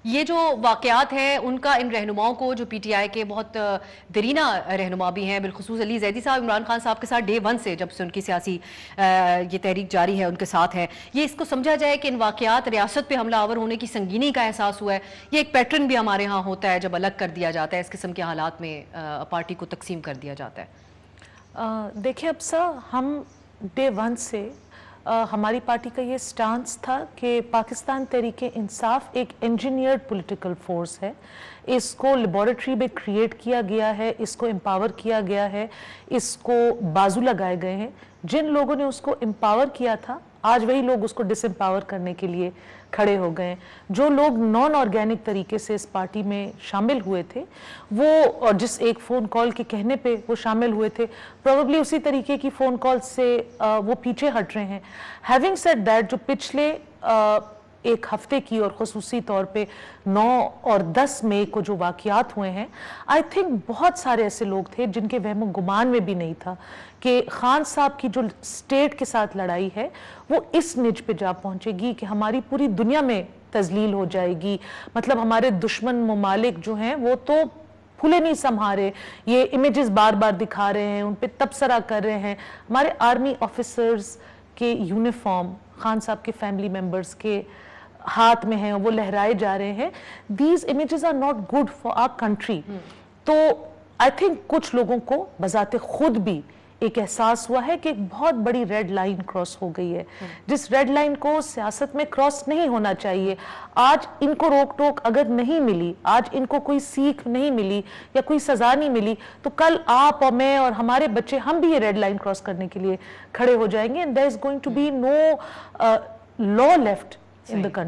ये जो वाकयात हैं उनका इन रहनुमाओं को, जो पीटीआई के बहुत दरीना रहनुमा भी हैं, बिलखुसूस अली जैदी साहब इमरान खान साहब के साथ डे वन से, जब से उनकी सियासी ये तहरीक जारी है, उनके साथ है, ये इसको समझा जाए कि इन वाकयात रियासत पे हमलावर होने की संगीनी का एहसास हुआ है। ये एक पैटर्न भी हमारे यहाँ होता है जब अलग कर दिया जाता है, इस किस्म के हालात में पार्टी को तकसीम कर दिया जाता है। देखिए अब सर, हम डे वन से हमारी पार्टी का ये स्टांस था कि पाकिस्तान तहरीक इंसाफ एक इंजीनियर्ड पॉलिटिकल फोर्स है। इसको लेबॉरेटरी में क्रिएट किया गया है, इसको एम्पावर किया गया है, इसको बाजू लगाए गए हैं। जिन लोगों ने उसको एम्पावर किया था, आज वही लोग उसको डिसएम्पावर करने के लिए खड़े हो गए। जो लोग नॉन ऑर्गेनिक तरीके से इस पार्टी में शामिल हुए थे वो, और जिस एक फ़ोन कॉल के कहने पे वो शामिल हुए थे, प्रोबेबली उसी तरीके की फ़ोन कॉल से वो पीछे हट रहे हैं। हैविंग सेड दैट, जो पिछले एक हफ्ते की और ख़ुसूसी तौर पे 9 और 10 मई को जो वाक़यात हुए हैं, आई थिंक बहुत सारे ऐसे लोग थे जिनके वहमो गुमान में भी नहीं था कि खान साहब की जो स्टेट के साथ लड़ाई है वो इस निज पे जा पहुंचेगी कि हमारी पूरी दुनिया में तजलील हो जाएगी। मतलब हमारे दुश्मन ममालिक जो हैं वो तो फूले नहीं संभारे, ये इमेजेस बार बार दिखा रहे हैं, उन पे तबसरा कर रहे हैं। हमारे आर्मी ऑफिसर्स के यूनिफॉर्म खान साहब के फैमिली मेम्बर्स के हाथ में हैं, वो लहराए जा रहे हैं। These images are not good for our country. तो आई थिंक कुछ लोगों को बजाते खुद भी एक एहसास हुआ है कि एक बहुत बड़ी रेड लाइन क्रॉस हो गई है, जिस रेड लाइन को सियासत में क्रॉस नहीं होना चाहिए। आज इनको रोक टोक अगर नहीं मिली, आज इनको कोई सीख नहीं मिली या कोई सजा नहीं मिली, तो कल आप और मैं और हमारे बच्चे, हम भी ये रेड लाइन क्रॉस करने के लिए खड़े हो जाएंगे। And there is going to be no law left in the country.